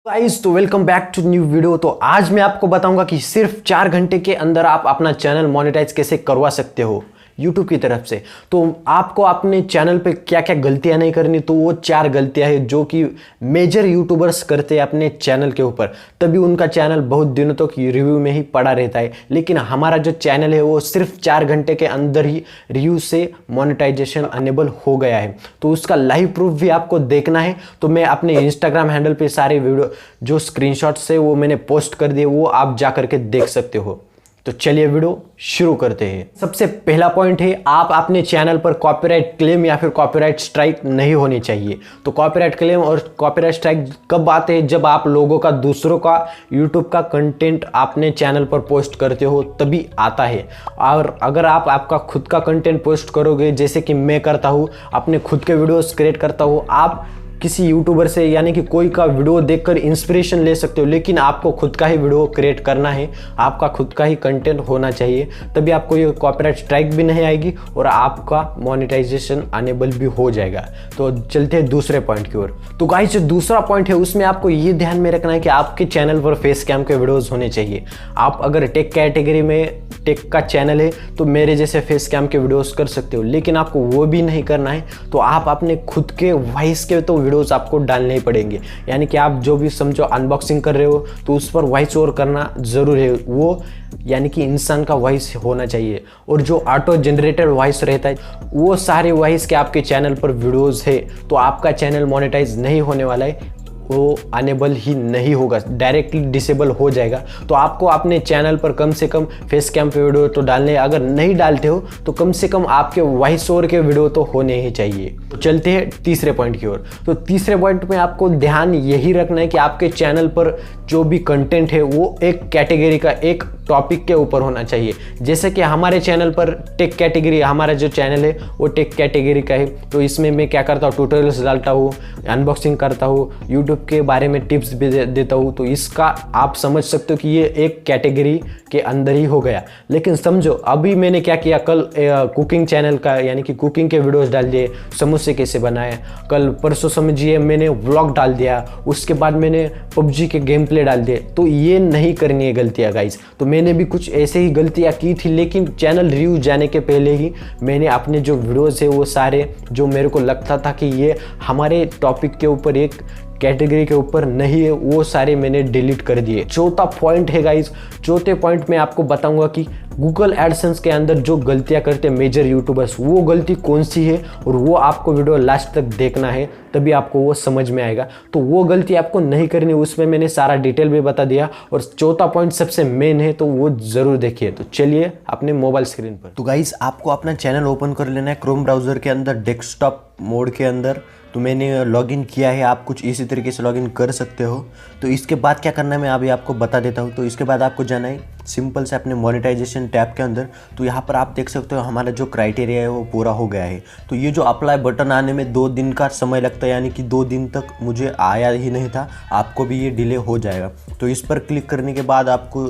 Guys तो welcome back to new video. तो आज मैं आपको बताऊंगा कि सिर्फ 4 घंटे के अंदर आप अपना चैनल मोनेटाइज कैसे करवा सकते हो YouTube की तरफ से। तो आपको अपने चैनल पे क्या क्या गलतियां नहीं करनी, तो वो 4 गलतियां हैं जो कि मेजर यूट्यूबर्स करते हैं अपने चैनल के ऊपर, तभी उनका चैनल बहुत दिनों तक रिव्यू में ही पड़ा रहता है। लेकिन हमारा जो चैनल है वो सिर्फ 4 घंटे के अंदर ही रिव्यू से मोनेटाइजेशन अनेबल हो गया है। तो उसका लाइव प्रूफ भी आपको देखना है तो मैं अपने इंस्टाग्राम हैंडल पे सारे वीडियो जो स्क्रीनशॉट्स है वो मैंने पोस्ट कर दिए, वो आप जा करके देख सकते हो। तो चलिए वीडियो शुरू करते हैं। सबसे पहला पॉइंट है, आप अपने चैनल पर कॉपीराइट क्लेम या फिर कॉपीराइट स्ट्राइक नहीं होनी चाहिए। तो कॉपीराइट क्लेम और कॉपीराइट स्ट्राइक कब आते हैं? जब आप लोगों का, दूसरों का यूट्यूब का कंटेंट अपने चैनल पर पोस्ट करते हो तभी आता है। और अगर आप आपका खुद का कंटेंट पोस्ट करोगे, जैसे कि मैं करता हूँ, अपने खुद के वीडियोस क्रिएट करता हूँ, आप किसी यूट्यूबर से यानी कि कोई का वीडियो देखकर इंस्पिरेशन ले सकते हो, लेकिन आपको खुद का ही वीडियो क्रिएट करना है, आपका खुद का ही कंटेंट होना चाहिए, तभी आपको ये कॉपीराइट स्ट्राइक भी नहीं आएगी और आपका मोनेटाइजेशन अनेबल भी हो जाएगा। तो चलते हैं दूसरे पॉइंट की ओर। तो गाइस जो दूसरा पॉइंट है उसमें आपको ये ध्यान में रखना है कि आपके चैनल पर फेस कैम के वीडियोज़ होने चाहिए। आप अगर टेक कैटेगरी में टेक का चैनल है तो मेरे जैसे फेस कैम के वीडियोस कर सकते हो, लेकिन आपको वो भी नहीं करना है तो आप अपने खुद के वॉइस के तो वीडियोस आपको डालने ही पड़ेंगे। यानी कि आप जो भी समझो अनबॉक्सिंग कर रहे हो तो उस पर वॉइस ओवर करना ज़रूर है, वो यानी कि इंसान का वॉइस होना चाहिए। और जो ऑटो जनरेटेड वॉइस रहता है वो सारे वॉइस के आपके चैनल पर वीडियोज़ है तो आपका चैनल मोनेटाइज नहीं होने वाला है, वो अनेबल ही नहीं होगा, डायरेक्टली डिसेबल हो जाएगा। तो आपको अपने चैनल पर कम से कम फेस कैम पे वीडियो तो डालने, अगर नहीं डालते हो तो कम से कम आपके वॉइस ओवर के वीडियो तो होने ही चाहिए। तो चलते हैं तीसरे पॉइंट की ओर। तो तीसरे पॉइंट में आपको ध्यान यही रखना है कि आपके चैनल पर जो भी कंटेंट है वो एक कैटेगरी का, एक टॉपिक के ऊपर होना चाहिए। जैसे कि हमारे चैनल पर टेक कैटेगरी, हमारा जो चैनल है वो टेक कैटेगरी का है, तो इसमें मैं क्या करता हूँ, ट्यूटोरियल्स डालता हूँ, अनबॉक्सिंग करता हूँ, यूट्यूब के बारे में टिप्स भी देता हूँ। तो इसका आप समझ सकते हो कि ये एक कैटेगरी के अंदर ही हो गया। लेकिन समझो अभी मैंने क्या किया, कल कुकिंग चैनल का यानी कि कुकिंग के वीडियोस डाल दिए, समोसे कैसे बनाए, कल परसों समझिए मैंने व्लॉग डाल दिया, उसके बाद मैंने पबजी के गेम प्ले डाल दिए। तो ये नहीं करनी है गलतियाँ गाइस। तो मैंने भी कुछ ऐसे ही गलतियाँ की थी, लेकिन चैनल रिव्यू जाने के पहले ही मैंने अपने जो वीडियोस है वो सारे जो मेरे को लगता था कि ये हमारे टॉपिक के ऊपर, एक कैटेगरी के ऊपर नहीं है, वो सारे मैंने डिलीट कर दिए। चौथा पॉइंट है गाइस, चौथे पॉइंट में आपको बताऊंगा कि गूगल एडसेंस के अंदर जो गलतियां करते हैं मेजर यूट्यूबर्स, वो गलती कौन सी है, और वो आपको वीडियो लास्ट तक देखना है तभी आपको वो समझ में आएगा। तो वो गलती आपको नहीं करनी, उसमें मैंने सारा डिटेल भी बता दिया। और चौथा पॉइंट सबसे मेन है तो वो जरूर देखिए। तो चलिए अपने मोबाइल स्क्रीन पर। तो गाइस आपको अपना चैनल ओपन कर लेना है क्रोम ब्राउजर के अंदर, डेस्कटॉप मोड के अंदर। तो मैंने लॉगिन किया है, आप कुछ इसी तरीके से लॉगिन कर सकते हो। तो इसके बाद क्या करना है मैं अभी आपको बता देता हूँ। तो इसके बाद आपको जाना है सिंपल से अपने मोनेटाइजेशन टैब के अंदर। तो यहाँ पर आप देख सकते हो हमारा जो क्राइटेरिया है वो पूरा हो गया है। तो ये जो अप्लाई बटन आने में 2 दिन का समय लगता है, यानी कि 2 दिन तक मुझे आया ही नहीं था, आपको भी ये डिले हो जाएगा। तो इस पर क्लिक करने के बाद आपको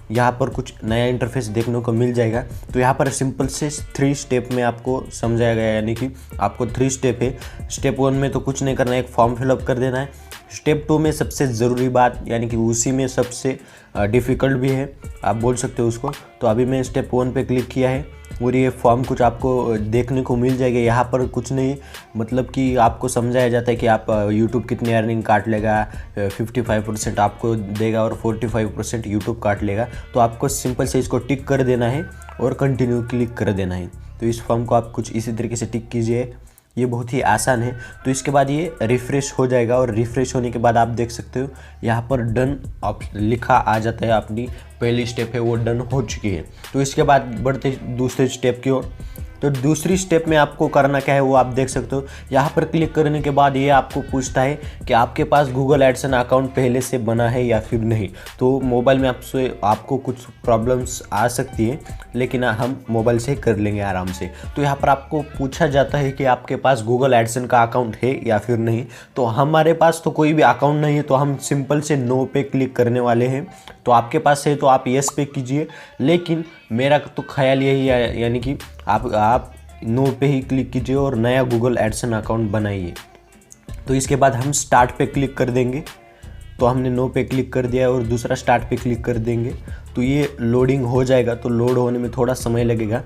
यहाँ पर कुछ नया इंटरफेस देखने को मिल जाएगा। तो यहाँ पर सिंपल से 3 स्टेप में आपको समझाया गया है, यानी कि आपको 3 स्टेप है। स्टेप 1 में तो कुछ नहीं करना है, एक फॉर्म फिलअप कर देना है। स्टेप 2 में सबसे ज़रूरी बात, यानी कि उसी में सबसे डिफ़िकल्ट भी है, आप बोल सकते हो उसको। तो अभी मैं स्टेप 1 पे क्लिक किया है और ये फॉर्म कुछ आपको देखने को मिल जाएगा। यहाँ पर कुछ नहीं, मतलब कि आपको समझाया जाता है कि आप यूट्यूब कितनी अर्निंग काट लेगा, 55% आपको देगा और 45% यूट्यूब काट लेगा। तो आपको सिंपल से इसको टिक कर देना है और कंटिन्यू क्लिक कर देना है। तो इस फॉर्म को आप कुछ इसी तरीके से टिक कीजिए, ये बहुत ही आसान है। तो इसके बाद ये रिफ़्रेश हो जाएगा और रिफ़्रेश होने के बाद आप देख सकते हो यहाँ पर डन लिखा आ जाता है, अपनी पहली स्टेप है वो डन हो चुकी है। तो इसके बाद बढ़ते दूसरे स्टेप की ओर। तो दूसरी स्टेप में आपको करना क्या है वो आप देख सकते हो। यहाँ पर क्लिक करने के बाद ये आपको पूछता है कि आपके पास गूगल एडसन अकाउंट पहले से बना है या फिर नहीं। तो मोबाइल में आपको कुछ प्रॉब्लम्स आ सकती है, लेकिन हम मोबाइल से कर लेंगे आराम से। तो यहाँ पर आपको पूछा जाता है कि आपके पास गूगल एडसन का अकाउंट है या फिर नहीं। तो हमारे पास तो कोई भी अकाउंट नहीं है, तो हम सिंपल से नो पे क्लिक करने वाले हैं। तो आपके पास है तो आप येस पे कीजिए, लेकिन मेरा तो ख्याल यही है, यानी कि आप नो पे ही क्लिक कीजिए और नया गूगल एडसन अकाउंट बनाइए। तो इसके बाद हम स्टार्ट पे क्लिक कर देंगे। तो हमने नो पे क्लिक कर दिया और दूसरा स्टार्ट पे क्लिक कर देंगे तो ये लोडिंग हो जाएगा। तो लोड होने में थोड़ा समय लगेगा।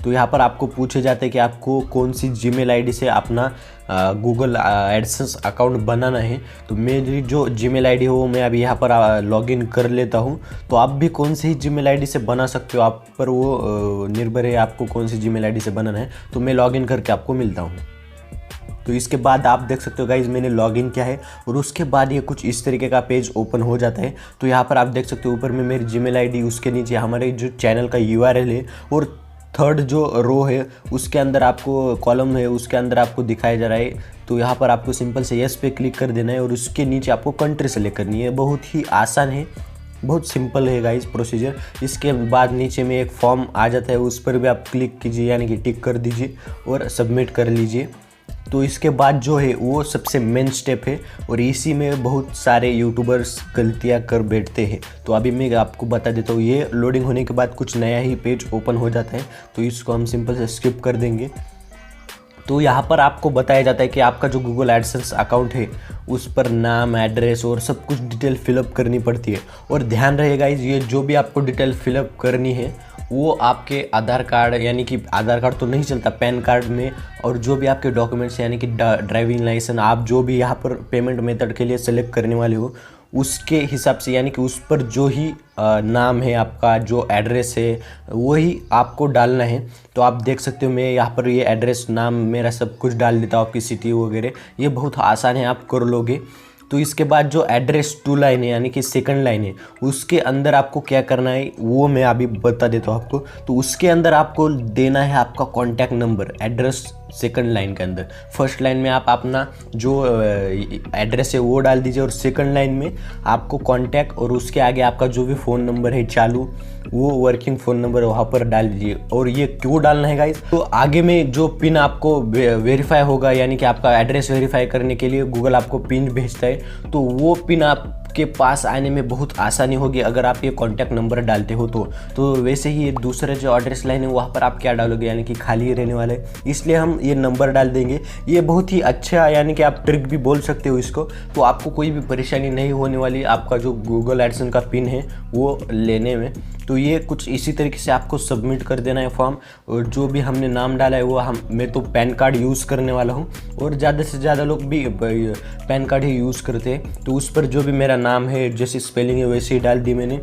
तो यहाँ पर आपको पूछे जाते हैं कि आपको कौन सी जीमेल आईडी से अपना गूगल एडसेंस अकाउंट बनाना है। तो मेरी जो जीमेल आईडी है वो मैं अभी यहाँ पर लॉगिन कर लेता हूँ। तो आप भी कौन सी जीमेल आईडी से बना सकते हो, आप पर वो निर्भर है आपको कौन सी जीमेल आईडी से बनाना है। तो मैं लॉगिन करके आपको मिलता हूँ। तो इसके बाद आप देख सकते हो गाइज मैंने लॉगिन किया है और उसके बाद ये कुछ इस तरीके का पेज ओपन हो जाता है। तो यहाँ पर आप देख सकते हो ऊपर में मेरी जीमेल आईडी, उसके नीचे हमारे जो चैनल का यूआरएल है और थर्ड जो रो है उसके अंदर आपको कॉलम है उसके अंदर आपको दिखाया जा रहा है। तो यहाँ पर आपको सिंपल से यस पे क्लिक कर देना है और उसके नीचे आपको कंट्री सेलेक्ट करनी है। बहुत ही आसान है, बहुत सिंपल है गाइस प्रोसीजर। इसके बाद नीचे में एक फॉर्म आ जाता है, उस पर भी आप क्लिक कीजिए यानी कि टिक कर दीजिए और सबमिट कर लीजिए। तो इसके बाद जो है वो सबसे मेन स्टेप है और इसी में बहुत सारे यूट्यूबर्स गलतियां कर बैठते हैं। तो अभी मैं आपको बता देता हूँ। ये लोडिंग होने के बाद कुछ नया ही पेज ओपन हो जाता है, तो इसको हम सिंपल से स्किप कर देंगे। तो यहाँ पर आपको बताया जाता है कि आपका जो गूगल एडसेंस अकाउंट है उस पर नाम, एड्रेस और सब कुछ डिटेल फिलअप करनी पड़ती है। और ध्यान रहेगा ये जो भी आपको डिटेल फिलअप करनी है वो आपके आधार कार्ड, यानी कि आधार कार्ड तो नहीं चलता, पैन कार्ड में, और जो भी आपके डॉक्यूमेंट्स यानी कि ड्राइविंग लाइसेंस, आप जो भी यहाँ पर पेमेंट मेथड के लिए सेलेक्ट करने वाले हो उसके हिसाब से, यानी कि उस पर जो ही नाम है आपका, जो एड्रेस है वही आपको डालना है। तो आप देख सकते हो मैं यहाँ पर ये एड्रेस, नाम मेरा सब कुछ डाल देता हूँ, आपकी सिटी वगैरह। ये बहुत आसान है, आप कर लोगे। तो इसके बाद जो एड्रेस 2 लाइन है यानी कि सेकंड लाइन है उसके अंदर आपको क्या करना है वो मैं अभी बता देता हूँ आपको। तो उसके अंदर आपको देना है आपका contact number, address second line के अंदर। फर्स्ट लाइन में आप अपना जो एड्रेस है वो डाल दीजिए और सेकंड लाइन में आपको कॉन्टैक्ट और उसके आगे आपका जो भी फ़ोन नंबर है चालू, वो वर्किंग फ़ोन नंबर वहाँ पर डाल दीजिए। और ये क्यों डालना है गाइस, तो आगे में जो पिन आपको वेरीफाई होगा, यानी कि आपका एड्रेस वेरीफाई करने के लिए गूगल आपको पिन भेजता है, तो वो पिन आपके पास आने में बहुत आसानी होगी अगर आप ये कॉन्टैक्ट नंबर डालते हो। तो वैसे ही ये दूसरे जो एड्रेस लाइन है वहाँ पर आप क्या डालोगे, यानी कि खाली रहने वाला है, इसलिए हम ये नंबर डाल देंगे। ये बहुत ही अच्छा, यानी कि आप ट्रिक भी बोल सकते हो इसको। तो आपको कोई भी परेशानी नहीं होने वाली आपका जो गूगल एडसेंस का पिन है वो लेने में। तो ये कुछ इसी तरीके से आपको सबमिट कर देना है फॉर्म। और जो भी हमने नाम डाला है वो मैं तो पैन कार्ड यूज़ करने वाला हूँ और ज़्यादा से ज़्यादा लोग भी पैन कार्ड ही यूज़ करते हैं। तो उस पर जो भी मेरा नाम है जैसी स्पेलिंग है वैसे ही डाल दी मैंने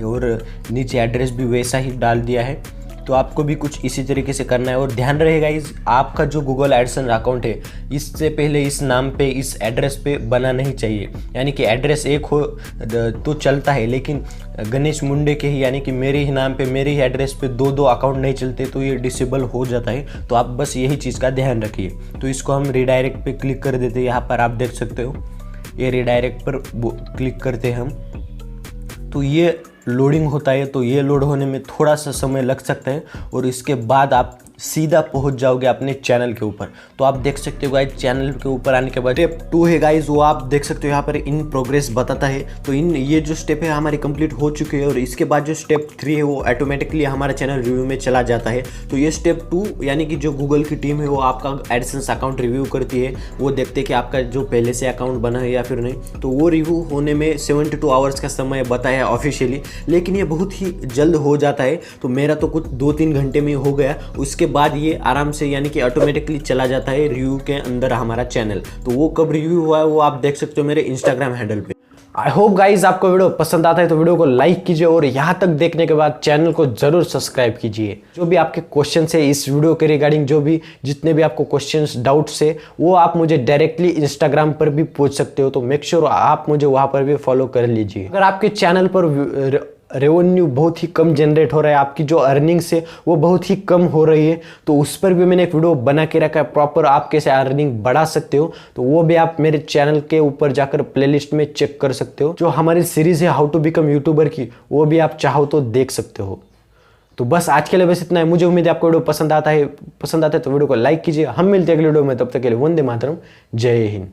और नीचे एड्रेस भी वैसा ही डाल दिया है। तो आपको भी कुछ इसी तरीके से करना है। और ध्यान रहेगा आपका जो गूगल एडसेंस अकाउंट है इससे पहले इस नाम पे, इस एड्रेस पे बना नहीं चाहिए। यानी कि एड्रेस एक हो तो चलता है, लेकिन गणेश मुंडे के ही, यानी कि मेरे ही नाम पे, मेरे ही एड्रेस पे दो अकाउंट नहीं चलते, तो ये डिसेबल हो जाता है। तो आप बस यही चीज़ का ध्यान रखिए। तो इसको हम रिडायरेक्ट पे क्लिक कर देते हैं। यहाँ पर आप देख सकते हो ये रिडायरेक्ट पर क्लिक करते हैं हम, तो ये लोडिंग होता है। तो ये लोड होने में थोड़ा सा समय लग सकता है और इसके बाद आप सीधा पहुंच जाओगे अपने चैनल के ऊपर। तो आप देख सकते हो गाइज चैनल के ऊपर आने के बाद स्टेप 2 है गाइज, वो आप देख सकते हो यहाँ पर इन प्रोग्रेस बताता है। तो ये जो स्टेप है हमारी कंप्लीट हो चुके हैं और इसके बाद जो स्टेप 3 है वो ऑटोमेटिकली हमारा चैनल रिव्यू में चला जाता है। तो ये स्टेप 2 यानी कि जो गूगल की टीम है वो आपका एडसेंस अकाउंट रिव्यू करती है, वो देखते हैं कि आपका जो पहले से अकाउंट बना है या फिर नहीं। तो वो रिव्यू होने में 72 आवर्स का समय बताया है ऑफिशियली, लेकिन ये बहुत ही जल्द हो जाता है। तो मेरा तो कुछ 2-3 घंटे में हो गया। उसके बाद ये आराम से, यानी कि ऑटोमेटिकली चला जाता है रिव्यू के अंदर हमारा चैनल। तो वो कब रिव्यू हुआ है वो आप देख सकते हो मेरे इंस्टाग्राम हैंडल पे। आई होप गाइज आपको वीडियो पसंद आता है तो वीडियो को लाइक कीजिए और यहाँ तक देखने के बाद चैनल को जरूर सब्सक्राइब कीजिए। जो भी आपके क्वेश्चन है इस वीडियो के रिगार्डिंग, जो भी जितने भी आपको क्वेश्चंस, डाउट्स है, वो आप मुझे डायरेक्टली इंस्टाग्राम पर भी पूछ सकते हो। तो मेक श्योर आप मुझे वहाँ पर भी फॉलो कर लीजिए। अगर आपके चैनल पर रेवेन्यू बहुत ही कम जनरेट हो रहा है, आपकी जो अर्निंग्स है वो बहुत ही कम हो रही है, तो उस पर भी मैंने एक वीडियो बना के रखा है प्रॉपर, आप कैसे अर्निंग बढ़ा सकते हो। तो वो भी आप मेरे चैनल के ऊपर जाकर प्लेलिस्ट में चेक कर सकते हो। जो हमारी सीरीज है हाउ टू बिकम यूट्यूबर की, वो भी आप चाहो तो देख सकते हो। तो बस आज के लिए बस इतना है। मुझे उम्मीद है आपको वीडियो पसंद आता है तो वीडियो को लाइक कीजिए। हम मिलते हैं अगले वीडियो में, तब तक के लिए वंदे मातरम, जय हिंद।